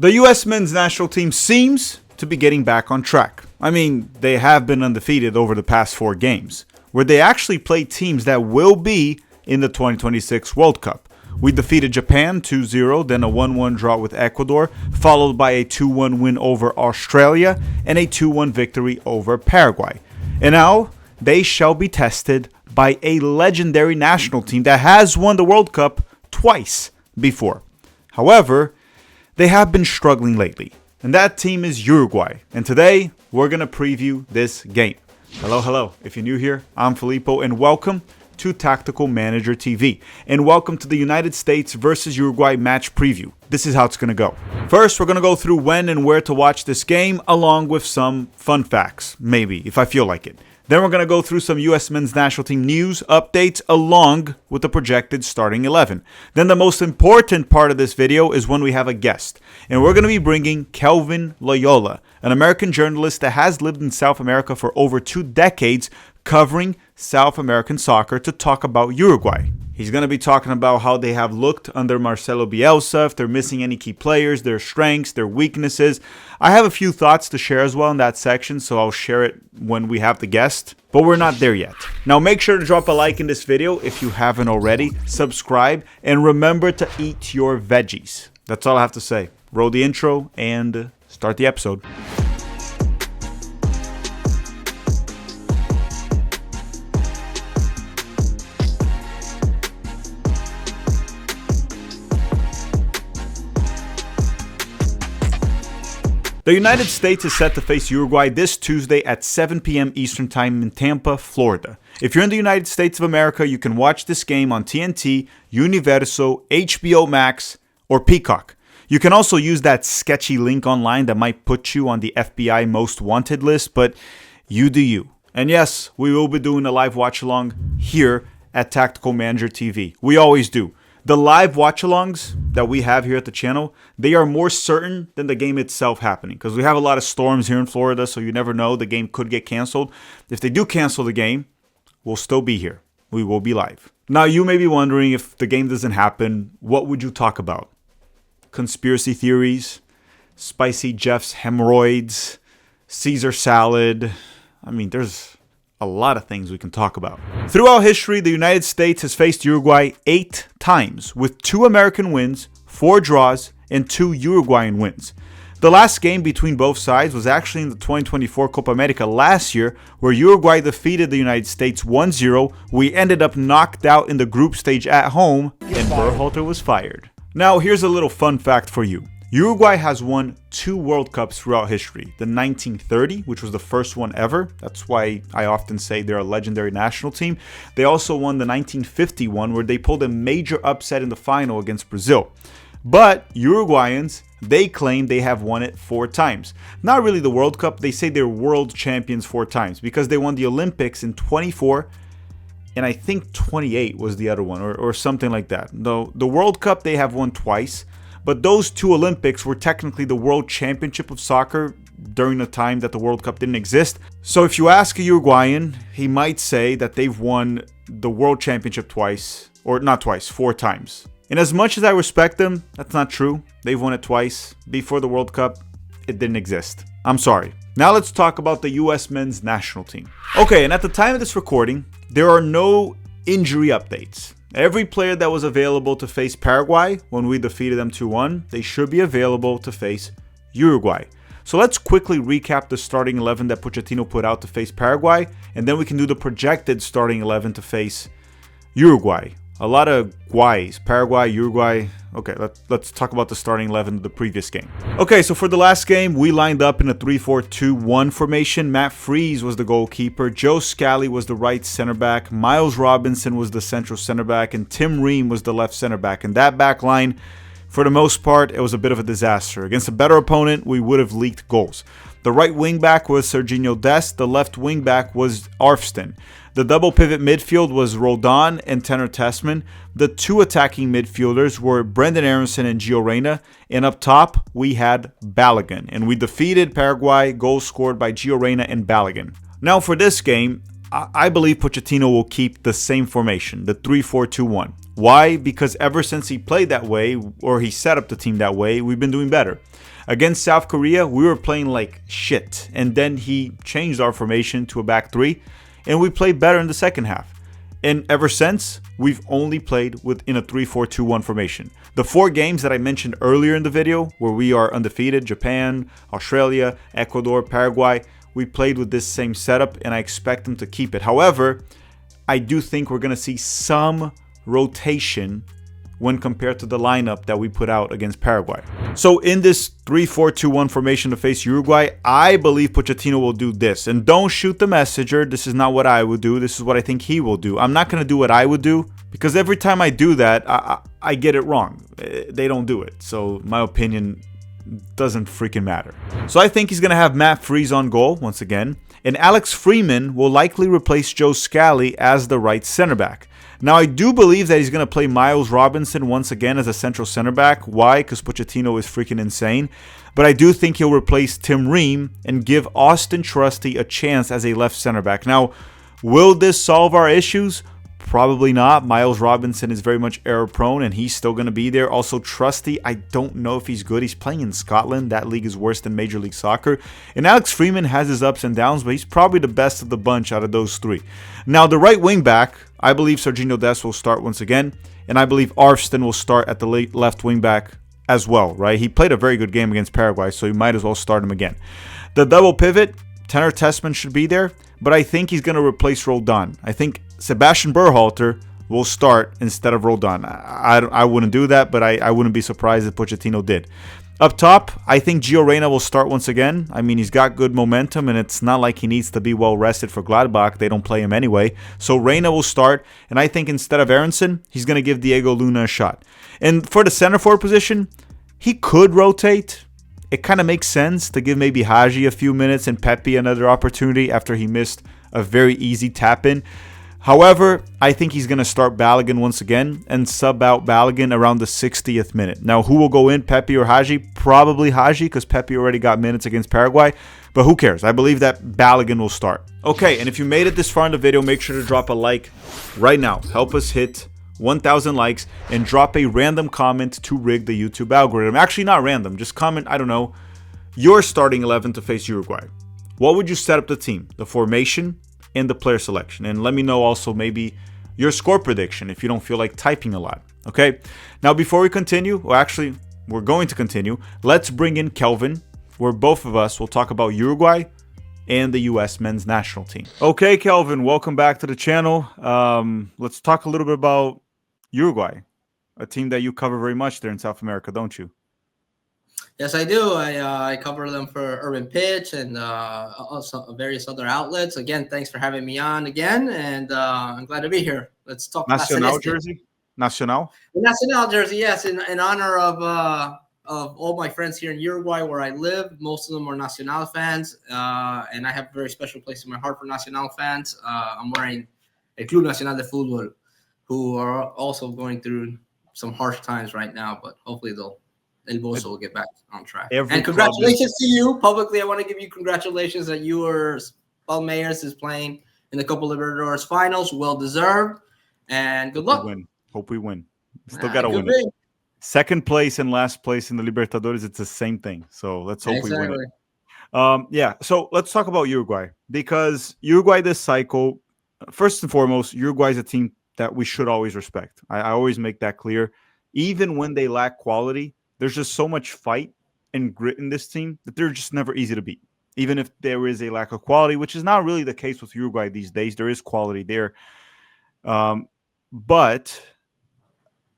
The U.S. men's national team seems to be getting back on track. I mean, they have been undefeated over the past 4 games, where they actually play teams that will be in the 2026 World Cup. We defeated Japan 2-0, then a 1-1 draw with Ecuador, followed by a 2-1 win over Australia and a 2-1 victory over Paraguay. And now, they shall be tested by a legendary national team that has won the World Cup twice before. However, they have been struggling lately, and that team is Uruguay. And today, we're going to preview this game. Hello. If you're new here, I'm Filippo, and welcome to Tactical Manager TV. And welcome to the United States versus Uruguay match preview. This is how it's going to go. First, we're going to go through when and where to watch this game, along with some fun facts, maybe, if I feel like it. Then we're going to go through some U.S. men's national team news, updates, along with the projected starting 11. Then the most important part of this video is when we have a guest. And we're going to be bringing kelvinloyola, an American journalist that has lived in South America for over 2 decades, covering South American soccer, to talk about Uruguay. He's going to be talking about how they have looked under Marcelo Bielsa, if they're missing any key players, their strengths, their weaknesses. I have a few thoughts to share as well in that section, so I'll share it when we have the guest. But we're not there yet. Now make sure to drop a like in this video if you haven't already, subscribe, and remember to eat your veggies. That's all I have to say. Roll the intro and start the episode. The United States is set to face Uruguay this Tuesday at 7 p.m. Eastern Time in Tampa, Florida. If you're in the United States of America, you can watch this game on TNT, Universo, HBO Max, or Peacock. You can also use that sketchy link online that might put you on the FBI Most Wanted list, but you do you. And yes, we will be doing a live watch-along here at Tactical Manager TV. We always do. The live watch-alongs that we have here at the channel, they are more certain than the game itself happening, because we have a lot of storms here in Florida, so you never know. The game could get canceled. If they do cancel the game, we'll still be here. We will be live. Now, you may be wondering, if the game doesn't happen, what would you talk about? Conspiracy theories, Spicy Jeff's hemorrhoids, Caesar salad. I mean, there's a lot of things we can talk about. Throughout history, the United States has faced Uruguay 8 times, with 2 American wins, 4 draws, and 2 Uruguayan wins. The last game between both sides was actually in the 2024 Copa America last year, where Uruguay defeated the United States 1-0. We ended up knocked out in the group stage at home, and Berhalter was fired. Now, here's a little fun fact for you. Uruguay has won 2 World Cups throughout history. The 1930, which was the first one ever. That's why I often say they're a legendary national team. They also won the 1951, where they pulled a major upset in the final against Brazil. But Uruguayans, they claim they have won it 4 times. Not really the World Cup. They say they're world champions 4 times because they won the Olympics in 24, and I think 28 was the other one, or something like that. Though the World Cup they have won twice. But those 2 Olympics were technically the World Championship of Soccer during the time that the World Cup didn't exist. So if you ask a Uruguayan, he might say that they've won the World Championship twice, or not twice, 4 times. And as much as I respect them, that's not true. They've won it twice. Before the World Cup, it didn't exist. I'm sorry. Now let's talk about the U.S. men's national team. Okay, and at the time of this recording, there are no injury updates. Every player that was available to face Paraguay when we defeated them 2-1, they should be available to face Uruguay. So let's quickly recap the starting 11 that Pochettino put out to face Paraguay, and then we can do the projected starting 11 to face Uruguay. A lot of guays. Paraguay, Uruguay. Okay, let's talk about the starting 11 of the previous game. Okay, so for the last game, we lined up in a 3-4-2-1 formation. Matt Freese was the goalkeeper. Joe Scally was the right center back. Miles Robinson was the central center back. And Tim Ream was the left center back. And that back line, for the most part, it was a bit of a disaster. Against a better opponent, we would have leaked goals. The right wing back was Serginho Dest. The left wing back was Arfston. The double pivot midfield was Roldan and Tenor Tessman. The 2 attacking midfielders were Brendan Aronson and Gio Reyna. And up top, we had Balogun. And we defeated Paraguay, goals scored by Gio Reyna and Balogun. Now for this game, I believe Pochettino will keep the same formation, the 3-4-2-1. Why? Because ever since he played that way, or he set up the team that way, we've been doing better. Against South Korea, we were playing like shit. And then he changed our formation to a back three, and we played better in the second half. And ever since, we've only played within a 3-4-2-1 formation. The 4 games that I mentioned earlier in the video, where we are undefeated, Japan, Australia, Ecuador, Paraguay, we played with this same setup, and I expect them to keep it. However, I do think we're going to see some rotation when compared to the lineup that we put out against Paraguay. So in this 3-4-2-1 formation to face Uruguay, I believe Pochettino will do this. And don't shoot the messenger. This is not what I would do. This is what I think he will do. I'm not going to do what I would do, because every time I do that, I get it wrong. They don't do it. So my opinion doesn't freaking matter. So I think he's going to have Matt Freese on goal once again. And Alex Freeman will likely replace Joe Scally as the right center back. Now, I do believe that he's going to play Miles Robinson once again as a central center back. Why? Because Pochettino is freaking insane. But I do think he'll replace Tim Ream and give Austin Trusty a chance as a left center back. Now, will this solve our issues? Probably not. Miles Robinson is very much error prone, and he's still going to be there. Also, Trusty, I don't know if he's good. He's playing in Scotland. That league is worse than Major League Soccer. And Alex Freeman has his ups and downs, but he's probably the best of the bunch out of those 3. Now, the right wing back, I believe Serginho Dest will start once again, and I believe Arfston will start at the left wing back as well, right? He played a very good game against Paraguay, so you might as well start him again. The double pivot, Tanner Tessman should be there, but I think he's going to replace Roldan. I think Sebastian Berhalter will start instead of Roldan. I wouldn't do that, but I wouldn't be surprised if Pochettino did. Up top, I think Gio Reyna will start once again. I mean, he's got good momentum, and it's not like he needs to be well rested for Gladbach. They don't play him anyway. So Reyna will start, and I think instead of Aronson, he's going to give Diego Luna a shot. And for the center forward position, he could rotate. It kind of makes sense to give maybe Haji a few minutes and Pepe another opportunity after he missed a very easy tap-in. However, I think he's going to start Balogun once again and sub out Balogun around the 60th minute. Now, who will go in, Pepe or Haji? Probably Haji, because Pepe already got minutes against Paraguay. But who cares? I believe that Balogun will start. Okay, and if you made it this far in the video, make sure to drop a like right now. Help us hit 1,000 likes and drop a random comment to rig the YouTube algorithm. Actually, not random. Just comment, I don't know, your starting 11 to face Uruguay. What would you set up the team? The formation and the player selection. And let me know also maybe your score prediction if you don't feel like typing a lot. Okay? Now, before we continue, well, actually, we're going to continue. Let's bring in Kelvin, where both of us will talk about Uruguay and the U.S. men's national team. Okay, Kelvin, welcome back to the channel. Let's talk a little bit about Uruguay, a team that you cover very much there in South America, don't you? Yes, I do. I cover them for Urban Pitch and also various other outlets. Again, thanks for having me on again, and I'm glad to be here. Let's talk Nacional jersey? Nacional? The Nacional jersey, yes, in honor of all my friends here in Uruguay where I live. Most of them are Nacional fans, and I have a very special place in my heart for Nacional fans. I'm wearing a Club Nacional de Fútbol, who are also going through some harsh times right now, but hopefully El Bozo will get back on track. And congratulations to you. Publicly, I want to give you congratulations that yours, Palmeiras, is playing in the Copa Libertadores finals. Well deserved. And good luck. Hope we win. Still got to win it. Second place and last place in the Libertadores, it's the same thing. So let's hope we win it. Yeah, so let's talk about Uruguay. Because Uruguay this cycle, first and foremost, Uruguay is a team that we should always respect. I always make that clear. Even when they lack quality, there's just so much fight and grit in this team that they're just never easy to beat. Even if there is a lack of quality, which is not really the case with Uruguay these days. There is quality there. But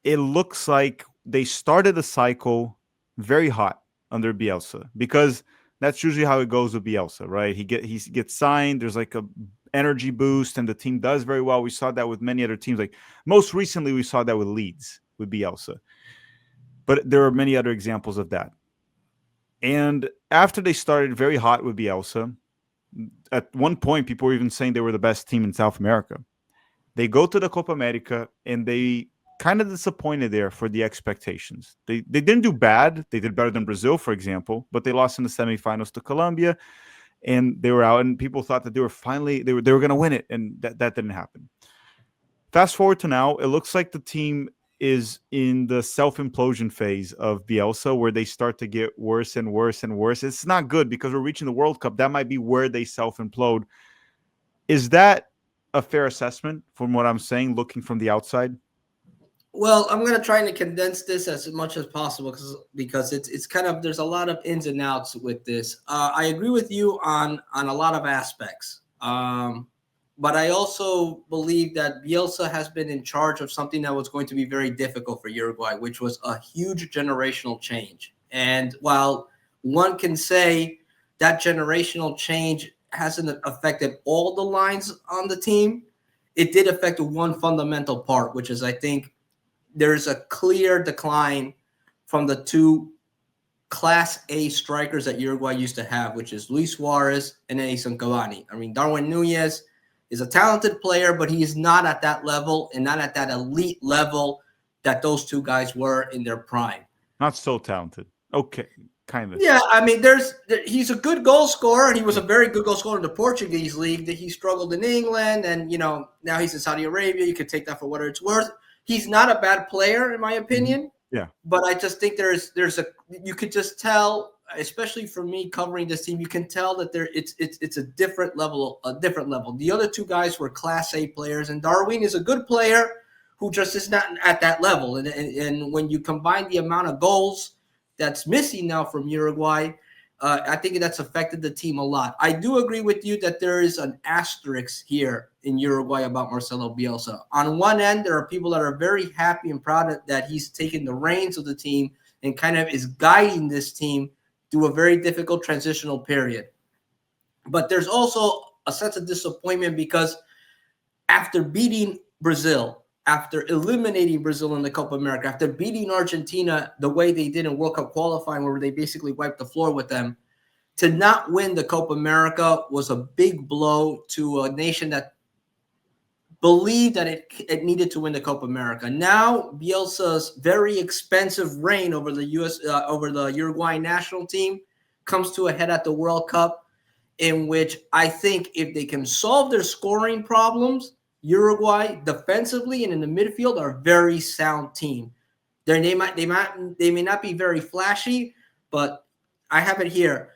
it looks like they started the cycle very hot under Bielsa, because that's usually how it goes with Bielsa, right? He gets signed. There's like a energy boost, and the team does very well. We saw that with many other teams. Like most recently, we saw that with Leeds, with Bielsa. But there are many other examples of that. And after they started very hot with Bielsa, at one point, people were even saying they were the best team in South America. They go to the Copa America, and they kind of disappointed there for the expectations. They didn't do bad. They did better than Brazil, for example, but they lost in the semifinals to Colombia, and they were out. And people thought that they were going to win it, and that didn't happen. Fast forward to now, it looks like the team is in the self-implosion phase of Bielsa, where they start to get worse and worse and worse. It's not good because we're reaching the World Cup. That might be where they self-implode. Is that a fair assessment from what I'm saying, looking from the outside? Well, I'm gonna try to condense this as much as possible because it's kind of there's a lot of ins and outs with this. I agree with you on a lot of aspects, but I also believe that Bielsa has been in charge of something that was going to be very difficult for Uruguay, which was a huge generational change. And while one can say that generational change hasn't affected all the lines on the team, it did affect one fundamental part, which is I think there's a clear decline from the two Class A strikers that Uruguay used to have, which is Luis Suarez and Edison Cavani. I mean, Darwin Nunez is a talented player, but he is not at that level and not at that elite level that those two guys were in their prime. Not so talented. Okay, kind of. Yeah, I mean, he's a good goal scorer, and he was a very good goal scorer in the Portuguese league. That he struggled in England, and now he's in Saudi Arabia. You could take that for what it's worth. He's not a bad player, in my opinion. Yeah. But I just think you could just tell, especially for me covering this team, you can tell that it's a different level. The other two guys were Class A players, and Darwin is a good player who just is not at that level. And when you combine the amount of goals that's missing now from Uruguay, I think that's affected the team a lot. I do agree with you that there is an asterisk here in Uruguay about Marcelo Bielsa. On one end, there are people that are very happy and proud that he's taken the reins of the team and kind of is guiding this team through a very difficult transitional period. But there's also a sense of disappointment because after beating Brazil, after eliminating Brazil in the Copa America, after beating Argentina the way they did in World Cup qualifying, where they basically wiped the floor with them, to not win the Copa America was a big blow to a nation that believed that it needed to win the Copa America. Now, Bielsa's very expensive reign over the over the Uruguay national team comes to a head at the World Cup, in which I think if they can solve their scoring problems, Uruguay defensively and in the midfield are a very sound team. They may not be very flashy, but I have it here.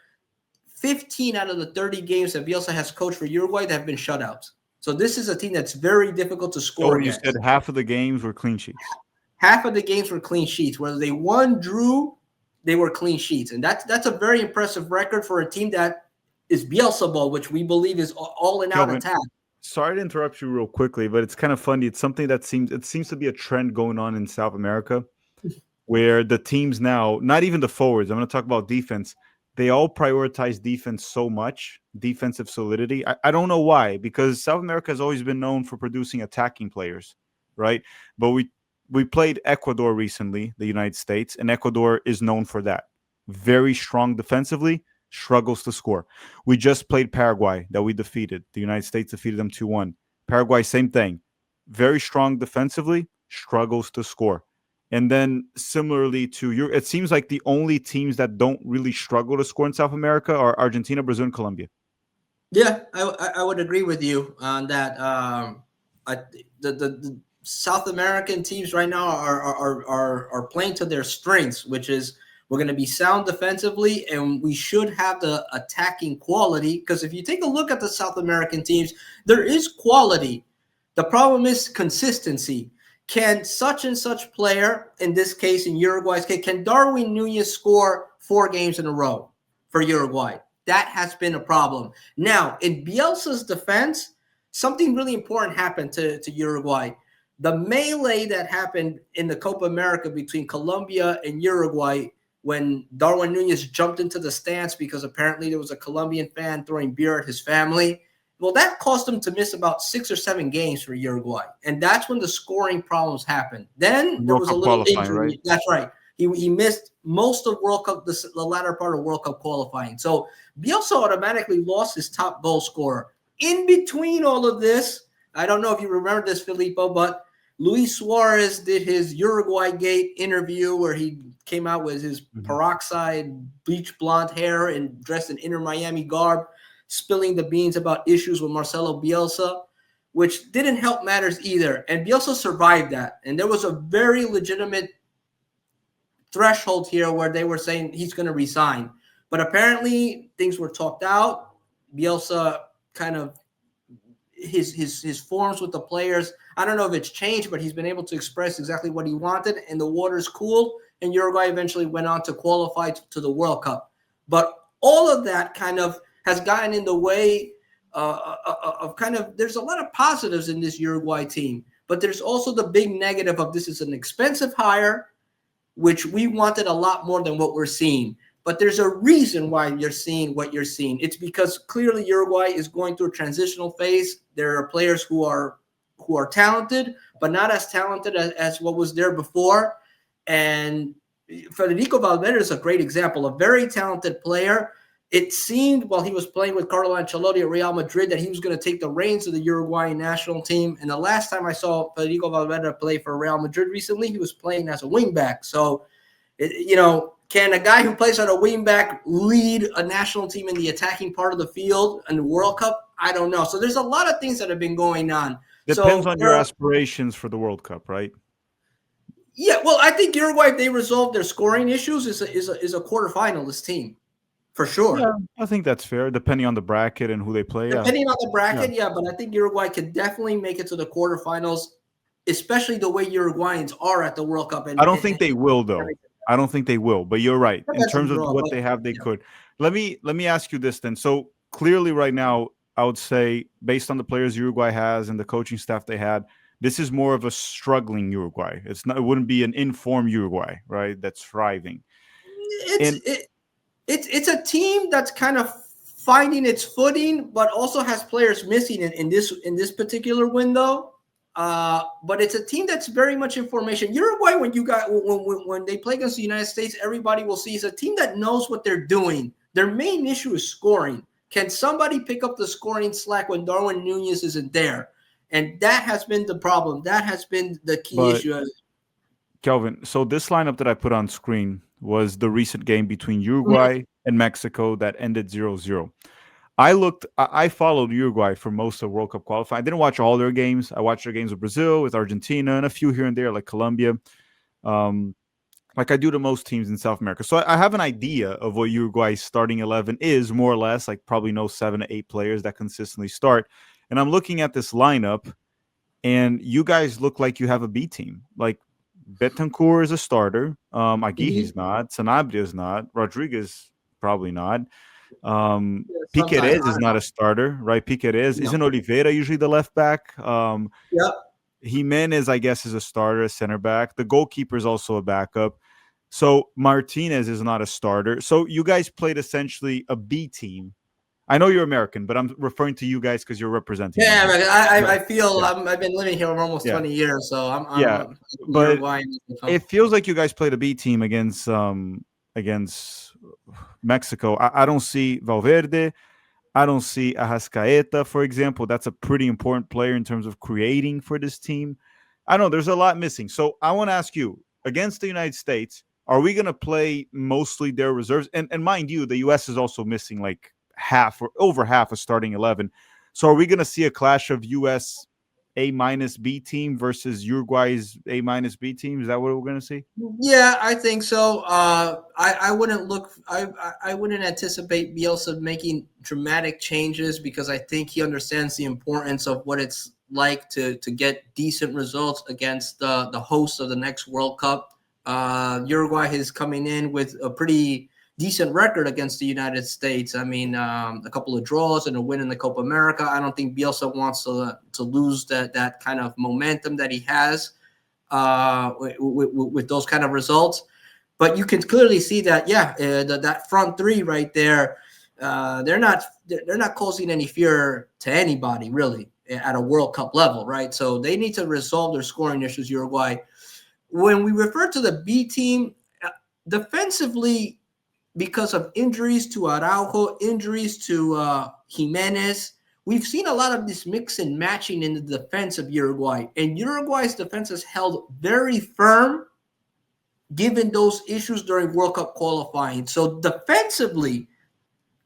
15 out of the 30 games that Bielsa has coached for Uruguay that have been shutouts. So this is a team that's very difficult to score against. You said half of the games were clean sheets. Half of the games were clean sheets. Whether they won, drew, they were clean sheets. And that's a very impressive record for a team that is Bielsa ball, which we believe is all in out attack. Sorry to interrupt you real quickly, but it's kind of funny. It's something that seems to be a trend going on in South America, where the teams now, not even the forwards, I'm going to talk about defense, they all prioritize defense so much, defensive solidity. I don't know why, because South America has always been known for producing attacking players, right? But we played Ecuador recently, the United States, and Ecuador is known for that. Very strong defensively, struggles to score. We just played Paraguay that we defeated. The United States defeated them 2-1. Paraguay, same thing. Very strong defensively, struggles to score. And then similarly to it seems like the only teams that don't really struggle to score in South America are Argentina, Brazil, and Colombia. Yeah, I would agree with you on that. The South American teams right now are playing to their strengths, which is we're going to be sound defensively, and we should have the attacking quality. Because if you take a look at the South American teams, there is quality. The problem is consistency. Can such and such player, in this case, in Uruguay's case, can Darwin Nunez score 4 games in a row for Uruguay? That has been a problem. Now, in Bielsa's defense, something really important happened to Uruguay. The melee that happened in the Copa America between Colombia and Uruguay when Darwin Nunez jumped into the stands because apparently there was a Colombian fan throwing beer at his family. Well, that caused him to miss about 6 or 7 games for Uruguay. And that's when the scoring problems happened. Then there was a little injury. Right? That's right. He missed most of World Cup, the latter part of World Cup qualifying. So Bielsa automatically lost his top goal scorer. In between all of this, I don't know if you remember this, Filippo, but Luis Suarez did his Uruguay Gate interview where he came out with his peroxide bleach blonde hair and dressed in Inter Miami garb, spilling the beans about issues with Marcelo Bielsa. which didn't help matters either. And Bielsa survived that. And there was a very legitimate threshold here where they were saying he's going to resign. But apparently things were talked out. Bielsa kind of his forms with the players, I don't know if it's changed, but he's been able to express exactly what he wanted, and the waters cooled, and Uruguay eventually went on to qualify to the World Cup. But all of that kind of has gotten in the way of kind of, there's a lot of positives in this Uruguay team, but there's also the big negative of this is an expensive hire, which we wanted a lot more than what we're seeing. But there's a reason why you're seeing what you're seeing. It's because clearly Uruguay is going through a transitional phase. There are players who are talented, but not as talented as what was there before. And Federico Valverde is a great example, a very talented player. It seemed while he was playing with Carlo Ancelotti at Real Madrid that he was going to take the reins of the Uruguayan national team. And the last time I saw Federico Valverde play for Real Madrid recently, he was playing as a wingback. So, can a guy who plays on a wingback lead a national team in the attacking part of the field in the World Cup? I don't know. So there's a lot of things that have been going on. Depends on your aspirations for the World Cup, right? Yeah, well, I think Uruguay, if they resolve their scoring issues, is a quarterfinalist team, for sure. Yeah, I think that's fair, depending on the bracket and who they play. Depending on the bracket, yeah, but I think Uruguay could definitely make it to the quarterfinals, especially the way Uruguayans are at the World Cup. I don't think they will, though. I don't think they will, but you're right. In terms of what they have, they could. Let me ask you this then. So clearly right now, I would say based on the players Uruguay has and the coaching staff they had, this is more of a struggling Uruguay. It wouldn't be an informed Uruguay, right? That's thriving. It's a team that's kind of finding its footing, but also has players missing in this particular window. But it's a team that's very much in formation. Uruguay, when they play against the United States, everybody will see is a team that knows what they're doing. Their main issue is scoring. Can somebody pick up the scoring slack when Darwin Nunez isn't there? And that has been the problem. That has been the key issue. Kelvin, so this lineup that I put on screen was the recent game between Uruguay and Mexico that ended 0-0. I followed Uruguay for most of World Cup qualifying. I didn't watch all their games. I watched their games with Brazil, with Argentina, and a few here and there, like Colombia, like I do to most teams in South America. So I have an idea of what Uruguay's starting 11 is, more or less, like probably know 7 to 8 players that consistently start. And I'm looking at this lineup, and you guys look like you have a B team. Like Betancourt is a starter. Aguirre's not. Sanabria is not. Rodriguez probably not. Piquerez is not a starter, right? Piquerez isn't Oliveira usually the left back. Jimenez, I guess, is a starter, a center back. The goalkeeper is also a backup. So Martinez is not a starter. So you guys played essentially a B team. I know you're American, but I'm referring to you guys because you're representing. Yeah, I feel I've been living here for almost 20 years, so I'm but Uruguayan. It feels like you guys played a B team against Mexico. I don't see Valverde. I don't see Arrascaeta, for example. That's a pretty important player in terms of creating for this team. I know there's a lot missing. So I want to ask you, against the United States, are we going to play mostly their reserves? And mind you, the U.S. is also missing like half or over half of starting 11. So are we going to see a clash of U.S. A-B team versus Uruguay's A-B team? Is that what we're going to see? Yeah, I think so. I wouldn't anticipate Bielsa making dramatic changes because I think he understands the importance of what it's like to get decent results against the host of the next World Cup. Uruguay is coming in with a pretty decent record against the United States. I mean, a couple of draws and a win in the Copa America. I don't think Bielsa wants to lose that kind of momentum that he has with those kind of results. But you can clearly see that, that front three right there, they're not causing any fear to anybody really at a World Cup level, right? So they need to resolve their scoring issues, Uruguay. When we refer to the B team, defensively, because of injuries to Araujo, injuries to Jimenez, we've seen a lot of this mix and matching in the defense of Uruguay. And Uruguay's defense has held very firm given those issues during World Cup qualifying. So defensively,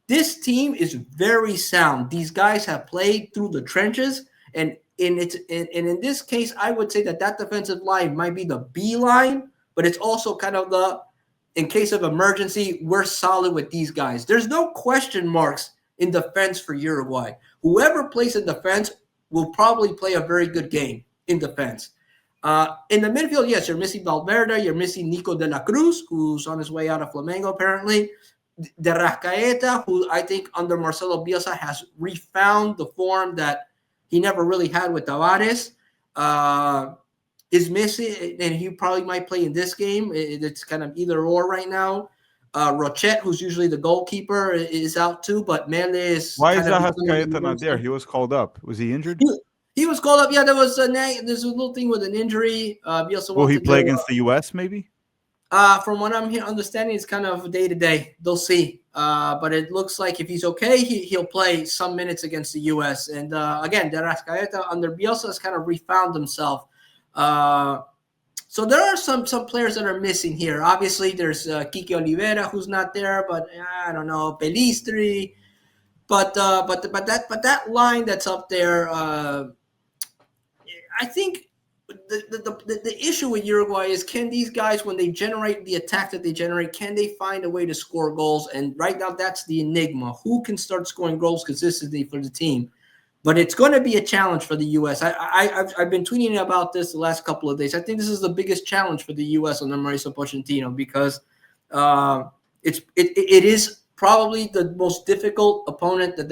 this team is very sound. These guys have played through the trenches. And in this case, I would say that defensive line might be the B line, but it's also kind of the, in case of emergency, we're solid with these guys. There's no question marks in defense for Uruguay. Whoever plays in defense will probably play a very good game in defense. In the midfield, yes, you're missing Valverde, you're missing Nico de la Cruz, who's on his way out of Flamengo apparently. De Rascaeta, who I think under Marcelo Bielsa has refound the form that he never really had with Tavares, is missing, and he probably might play in this game. It's kind of either or right now. Rochet, who's usually the goalkeeper, is out too, but Mele is. Why is Rascaeta not there? He was called up. Was he injured? He was called up. Yeah, there's a little thing with an injury. Will he play against the U.S. maybe? From what I'm understanding, it's kind of day to day. They'll see. But it looks like if he's okay, he'll play some minutes against the U.S. And again, De Rascaeta under Bielsa has kind of refound himself. So there are some players that are missing here. Obviously, there's Kike Oliveira who's not there, but I don't know, Pelistri. But that line that's up there, I think the issue with Uruguay is, can these guys, when they generate the attack that they generate, can they find a way to score goals? And right now, that's the enigma. Who can start scoring goals consistently for the team? But it's going to be a challenge for the U.S. I've been tweeting about this the last couple of days. I think this is the biggest challenge for the U.S. under Mauricio Pochettino, because it is probably the most difficult opponent that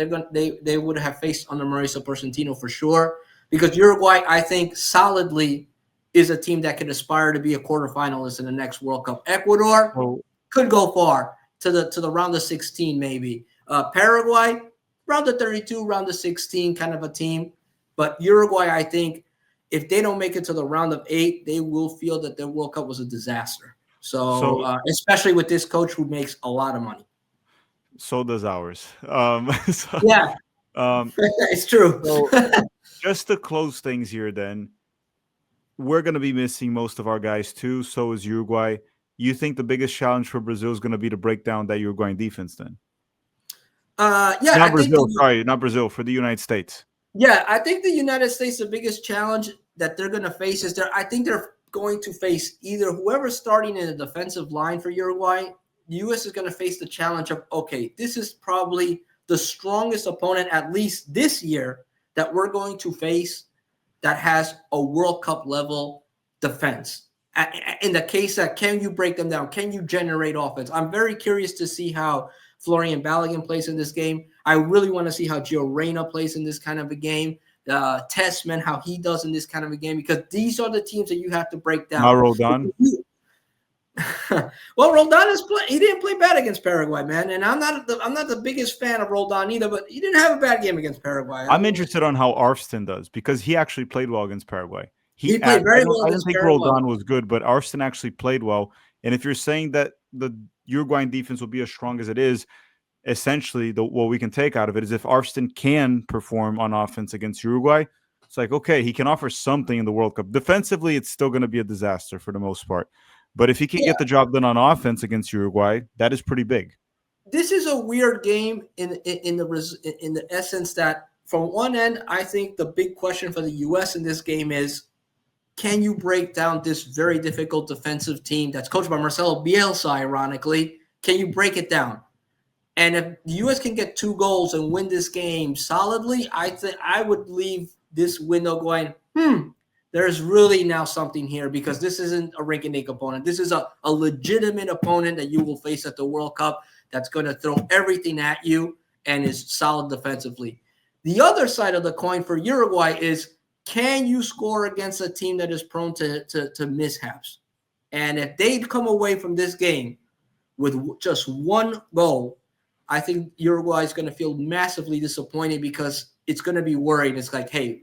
they would have faced under Mauricio Pochettino for sure. Because Uruguay, I think, solidly is a team that can aspire to be a quarterfinalist in the next World Cup. Ecuador could go far to the round of 16, maybe. Paraguay, round of 32, round of 16 kind of a team. But Uruguay, I think, if they don't make it to the round of 8, they will feel that their World Cup was a disaster. So especially with this coach who makes a lot of money. So does ours. Yeah, it's true. So, just to close things here, then, we're going to be missing most of our guys too. So is Uruguay. You think the biggest challenge for Brazil is going to be to break down that Uruguayan defense then? Yeah. Not Brazil, sorry, not Brazil, for the United States. Yeah, I think the United States, the biggest challenge that they're going to face is I think they're going to face either whoever's starting in the defensive line for Uruguay. The U.S. is going to face the challenge of, okay, this is probably the strongest opponent, at least this year, that we're going to face that has a World Cup level defense. In the case that, can you break them down? Can you generate offense? I'm very curious to see how Florian Balogun plays in this game. I really want to see how Gio Reyna plays in this kind of a game. Tessman, how he does in this kind of a game, because these are the teams that you have to break down. Roldan. Well, Roldan he didn't play bad against Paraguay, man. And I'm not the biggest fan of Roldan either, but he didn't have a bad game against Paraguay. I'm interested on how Arston does, because he actually played well against Paraguay. He played very well. I don't think Roldan was good, but Arston actually played well. And if you're saying that the Uruguayan defense will be as strong as it is, essentially what we can take out of it is if Arston can perform on offense against Uruguay, it's like, okay, he can offer something in the World Cup. Defensively, it's still going to be a disaster for the most part. But if he can get the job done on offense against Uruguay, that is pretty big. This is a weird game in the essence that, from one end, I think the big question for the U.S. in this game is, can you break down this very difficult defensive team that's coached by Marcelo Bielsa, ironically? Can you break it down? And if the U.S. can get 2 goals and win this game solidly, I think I would leave this window going, there's really now something here, because this isn't a rink-and-dink opponent. This is a legitimate opponent that you will face at the World Cup that's going to throw everything at you and is solid defensively. The other side of the coin for Uruguay is, can you score against a team that is prone to mishaps? And if they come away from this game with just 1 goal, I think Uruguay is going to feel massively disappointed, because it's going to be worried. It's like, hey,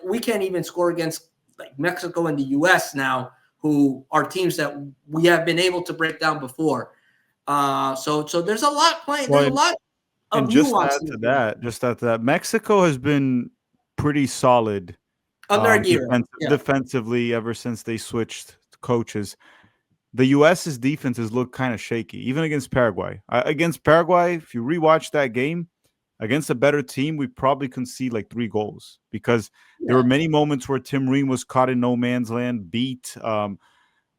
we can't even score against like Mexico and the U.S. now, who are teams that we have been able to break down before. So there's a lot playing. There's a lot of nuance. Just add to that, Mexico has been pretty solid defensively ever since they switched coaches. The U.S.'s defense has looked kind of shaky, even against Paraguay. Against Paraguay, if you rewatch that game, against a better team, we probably concede like 3 goals because there Yeah. were many moments where Tim Ream was caught in no man's land, beat.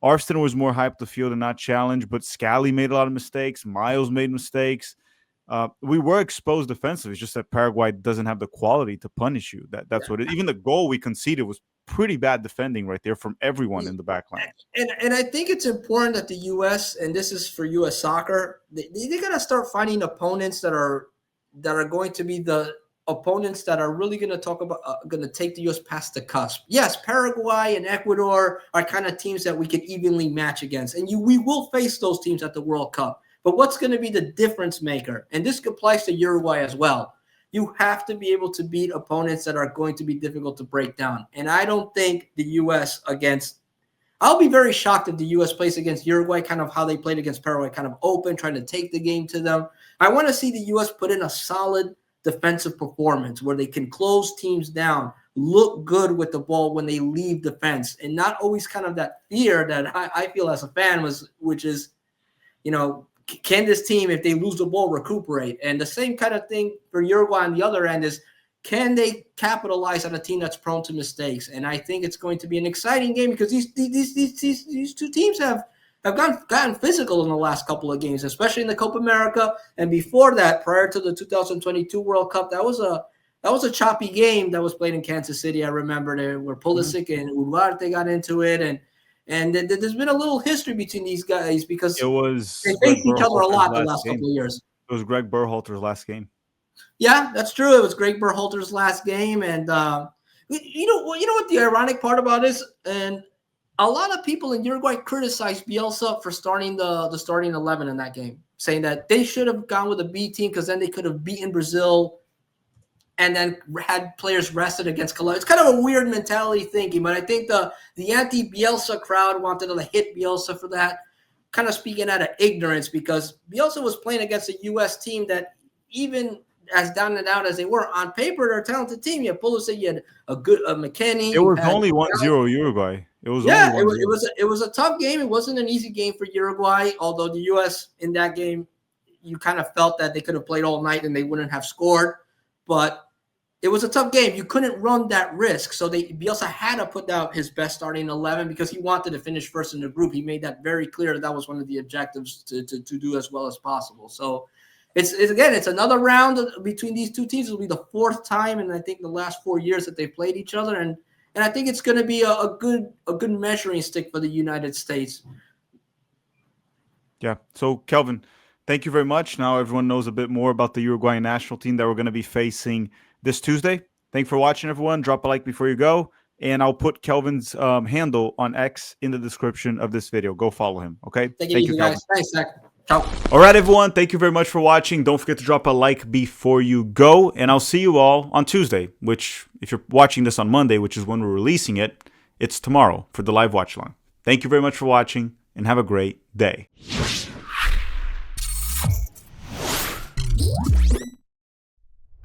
Arston was more hyped the field and not challenged, but Scally made a lot of mistakes. Miles made mistakes. We were exposed defensively. It's just that Paraguay doesn't have the quality to punish you. That's what it. Even the goal we conceded was pretty bad defending right there from everyone in the back line. And I think it's important that the U.S. and this is for U.S. soccer, they gotta start finding opponents that are going to be the opponents that are really going to talk about going to take the U.S. past the cusp. Yes, Paraguay and Ecuador are kind of teams that we can evenly match against, and we will face those teams at the World Cup. But what's going to be the difference maker? And this applies to Uruguay as well. You have to be able to beat opponents that are going to be difficult to break down. And I don't think the U.S. against – I'll be very shocked if the U.S. plays against Uruguay, kind of how they played against Paraguay, kind of open, trying to take the game to them. I want to see the U.S. put in a solid defensive performance where they can close teams down, look good with the ball when they leave defense, and not always kind of that fear that I feel as a fan which is, can this team, if they lose the ball, recuperate? And the same kind of thing for Uruguay on the other end is, can they capitalize on a team that's prone to mistakes? And I think it's going to be an exciting game because these two teams have gotten physical in the last couple of games, especially in the Copa America. And before that, prior to the 2022 World Cup, that was a choppy game that was played in Kansas City. I remember there where Pulisic and Ugarte got into it, and there's been a little history between these guys because they faced each other a lot the last couple of years. It was Greg Berhalter's last game. Yeah, that's true. It was Greg Berhalter's last game, and you know what the ironic part about is, and a lot of people in Uruguay criticized Bielsa for starting the starting 11 in that game, saying that they should have gone with a B team because then they could have beaten Brazil and then had players rested against Colombia. It's kind of a weird mentality thinking, but I think the anti-Bielsa crowd wanted to hit Bielsa for that, kind of speaking out of ignorance because Bielsa was playing against a U.S. team that even as down and out as they were, on paper, they're a talented team. You had Pulisic, you had a good McKennie. It was only 1-0 Uruguay. It was it was a tough game. It wasn't an easy game for Uruguay, although the U.S. in that game, you kind of felt that they could have played all night and they wouldn't have scored. But it was a tough game. You couldn't run that risk. So Bielsa had to put out his best starting 11 because he wanted to finish first in the group. He made that very clear that was one of the objectives to do as well as possible. So it's another round between these two teams. It'll be the fourth time in I think the last 4 years that they played each other, and I think it's going to be a good measuring stick for the United States. Yeah. So Kelvin, thank you very much. Now everyone knows a bit more about the Uruguayan national team that we're going to be facing this Tuesday. Thanks for watching, everyone. Drop a like before you go, and I'll put Kelvin's handle on X in the description of this video. Go follow him. Okay. Thank you guys. Thanks, Zach. Ciao. All right, everyone. Thank you very much for watching. Don't forget to drop a like before you go. And I'll see you all on Tuesday, which if you're watching this on Monday, which is when we're releasing it, it's tomorrow for the live watch along. Thank you very much for watching and have a great day.